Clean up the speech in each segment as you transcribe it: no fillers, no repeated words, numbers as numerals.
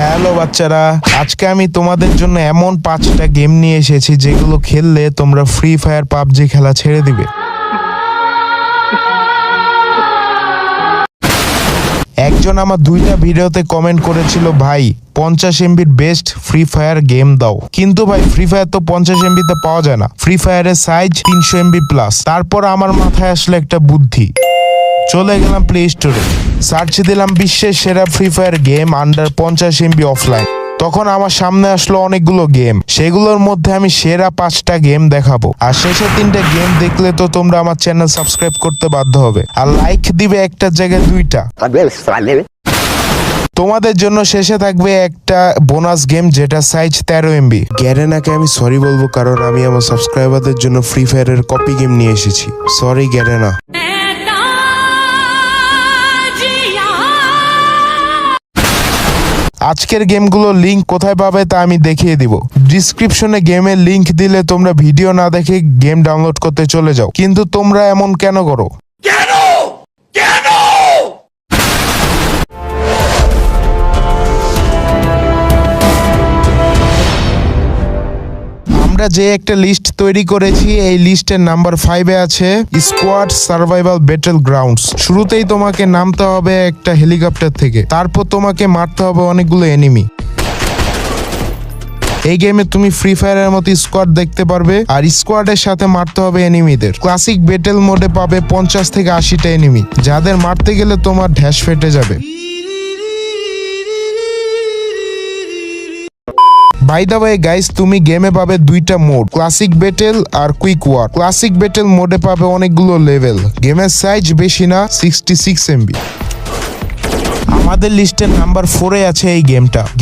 Hello বাচ্চারা, আজকে আমি তোমাদের জন্য এমন 5টা গেম নিয়ে এসেছি যেগুলো খেললে তোমরা ফ্রি ফায়ার পাবজি খেলা ছেড়ে দিবে। একজন আমার 2টা ভিডিওতে কমেন্ট করেছিল, ভাই 50 এমবির বেস্ট ফ্রি ফায়ার গেম দাও। কিন্তু ভাই ফ্রি ফায়ার তো 50 এমবিতে পাওয়া যায় না, ফ্রি ফায়ারের সাইজ 300 এমবি প্লাস। তারপর আমার মাথায় আসলো একটা বুদ্ধি, চলে গেলাম প্লে স্টোরে, সার্চ দিলাম বিশ্বের সেরা free fire game under 50 MB offline. তখন আমার সামনে আসলো অনেকগুলো গেম, সেগুলোর মধ্যে আমি সেরা 5টা গেম দেখাবো। আর শেষের 3টে গেম দেখলে তো তোমরা আমার চ্যানেল সাবস্ক্রাইব করতে বাধ্য হবে, আর লাইক দিবে একটার জায়গায় 2টা। তোমাদের জন্য শেষে থাকবে একটা বোনাস গেম যেটা সাইজ 13 এমবি। গ্যারেনাকে আমি সরি বলবো, কারণ আমি আমার সাবস্ক্রাইবারদের জন্য ফ্রি ফায়ারের কপি গেম নিয়ে এসেছি। Sorry Garena. আজকের গেমগুলোর লিঙ্ক কোথায় পাবে তা আমি দেখিয়ে দিব। ডিসক্রিপশনে গেমের লিঙ্ক দিলে তোমরা ভিডিও না দেখে গেম ডাউনলোড করতে চলে যাও, কিন্তু তোমরা এমন কেন করো? আমরা যে একটা লিস্ট তৈরি করেছি, এই লিস্টের নাম্বার 5-এ আছে স্কোয়াড সার্ভাইভাল ব্যাটল গ্রাউন্ডস। শুরুতেই তোমাকে নামতে হবে একটা হেলিকপ্টার থেকে, তারপর তোমাকে মারতে হবে অনেকগুলো এনিমি। এই গেমে তুমি ফ্রি ফায়ারের মতো স্কোয়াড দেখতে পারবে, আর স্কোয়াডের সাথে মারতে হবে এনিমিদের। ক্লাসিক ব্যাটেল মোডে পাবে 50 থেকে 80টা এনিমি, যাদের মারতে গেলে তোমার ঢ্যাস ফেটে যাবে। বাই দ্য ওয়ে গাইস, তুমি গেমে পাবে 2টা মোড, ক্লাসিক ব্যাটেল আর কুইক ওয়ার। ক্লাসিক ব্যাটেল মোডে পাবে অনেকগুলো লেভেল, গেমের সাইজ বেশি না, 66 এমবি। আমাদের লিস্টের নাম্বার 4-এ আছে এই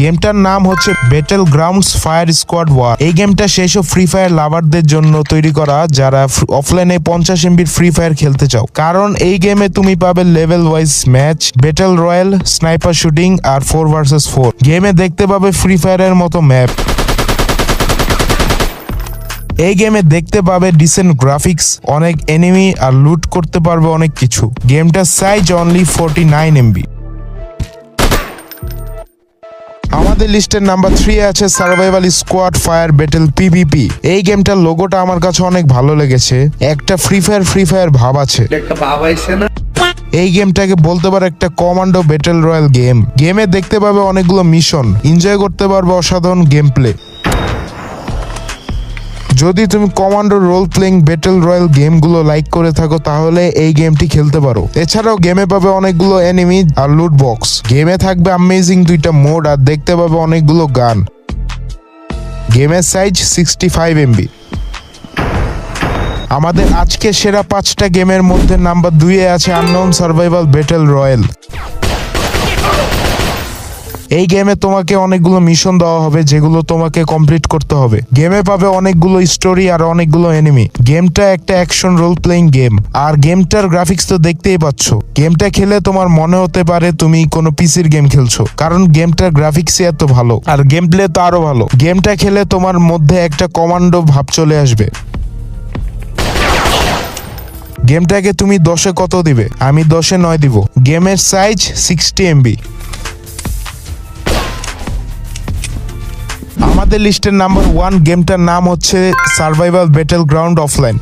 গেমটার নাম হচ্ছে battlegrounds fire squad war. এই গেমটা সেসব ফ্রি ফায়ার লাভারদের জন্য তৈরি করা যারা অফলাইনে 50 এমবির ফ্রি ফায়ার খেলতে চাও, কারণ এই গেমে তুমি পাবে level wise match, battle royale, sniper shooting আর 4 ভার্সেস 4। গেমে দেখতে পাবে ফ্রি ফায়ারের মতো ম্যাপ। এই গেমে দেখতে পাবে ডিসেন্ট গ্রাফিক্স, অনেক এনিমি, আর লুট করতে পারবে অনেক কিছু। গেমটার সাইজ অনলি 49 এমবি। আমাদের লিস্টের নাম্বার 3-এ আছে survival squad fire battle PVP. এই গেমটার লোগোটা আমার কাছে অনেক ভালো লেগেছে, একটা ফ্রি ফায়ার ভাব আছে। এই গেমটাকে বলতে পারো একটা কমান্ডো ব্যাটেল রয়্যাল গেম। গেমে দেখতে পাবে অনেকগুলো মিশন, এনজয় করতে পারবে অসাধারণ গেম প্লে। যদি তুমি commando role playing battle royale গেমগুলো লাইক করে থাকো, তাহলে এই গেমটি খেলতে পারো। এছাড়াও গেমে পাবে অনেকগুলো এনিমি আর লুট বক্স। গেমে থাকবে অ্যামেজিং 2টা মোড, আর দেখতে পাবে অনেকগুলো গান। গেমের সাইজ 65 এমবি। আমাদের আজকে সেরা 5টা গেমের মধ্যে নাম্বার 2-এ আছে আননোন সার্ভাইভাল ব্যাটেল রয়্যাল। এই গেমে তোমাকে অনেকগুলো মিশন দেওয়া হবে যেগুলো তোমাকে কমপ্লিট করতে হবে। গেমে পাবে অনেকগুলো স্টোরি আর অনেকগুলো এনিমি। গেমটা একটা অ্যাকশন রোল প্লেইং গেম, আর গেমটার গ্রাফিক্স তো দেখতেই পাচ্ছ। গেমটা খেলে তোমার মনে হতে পারে তুমি কোনো পিসির গেম খেলছো, কারণ গেমটার গ্রাফিক্সই এত ভালো, আর গেম প্লে তো আরো ভালো। গেমটা খেলে তোমার মধ্যে একটা কমান্ডো ভাব চলে আসবে। গেমটাকে তুমি 10-এ কত দিবে? আমি 10-এ 9 দিব। গেমের সাইজ 60 এমবি। আমাদের লিস্টের নাম্বার 1 গেমটার নাম হচ্ছে সার্ভাইভাল ব্যাটেল গ্রাউন্ড অফলাইন।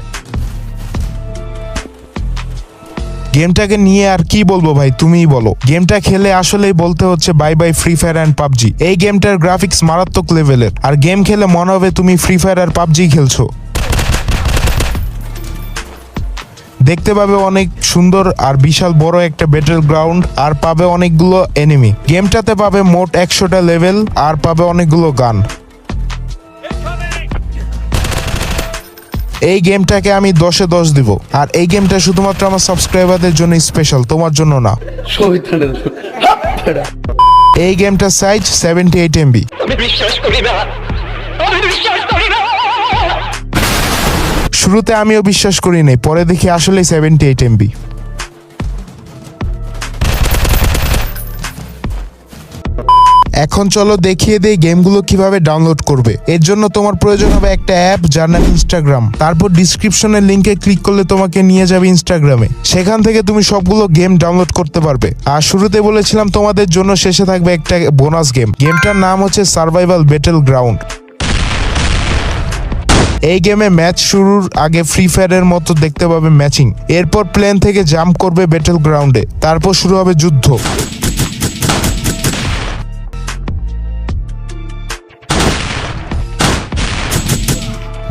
গেমটাকে নিয়ে আর কি বলবো ভাই, তুমিই বলো। গেমটা খেলে আসলেই বলতে হচ্ছে bye bye free fire and PUBG. এই গেমটার গ্রাফিক্স মারাত্মক লেভেলের, আর গেম খেলে মনে হবে তুমি ফ্রি ফায়ার আর পাবজি খেলছো। দেখতে পাবে অনেক সুন্দর আর বিশাল বড় একটা ব্যাটেল গ্রাউন্ড, আর পাবে অনেকগুলো এনিমি। গেমটাতে পাবে মোট 100টা লেভেল, আর পাবে অনেকগুলো গান। এই গেমটাকে আমি 10-এ 10 দিব, আর এই গেমটা শুধুমাত্র আমার সাবস্ক্রাইবারদের জন্য স্পেশাল, তোমার জন্য না। এই গেমটার সাইজ 78 এমবি। শুরুতে আমিও বিশ্বাস করি নাই, পরে দেখি আসলে 78 এমবি। এখন চলো দেখিয়ে দেই গেমগুলো কিভাবে ডাউনলোড করবে। এর জন্য তোমার প্রয়োজন হবে একটা অ্যাপ যার নাম ইনস্টাগ্রাম। তারপর ডিসক্রিপশনের লিঙ্কে ক্লিক করলে তোমাকে নিয়ে যাবে ইনস্টাগ্রামে। সেখান থেকে তুমি সবগুলো গেম ডাউনলোড করতে পারবে। আর শুরুতে বলেছিলাম তোমাদের জন্য শেষে থাকবে একটা বোনাস গেম। গেমটার নাম হচ্ছে সার্ভাইভাল ব্যাটেল গ্রাউন্ড। এই গেমে ম্যাচ শুরুর আগে ফ্রি ফায়ারের মতো দেখতে পাবে ম্যাচিং। এরপর প্লেন থেকে জাম্প করবে ব্যাটেল গ্রাউন্ডে। তারপর শুরু হবে যুদ্ধ।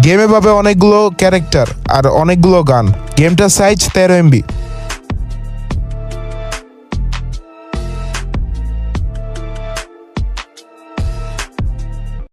গেমে পাবে অনেকগুলো ক্যারেক্টার আর অনেকগুলো গান। গেমটার সাইজ 13 MB।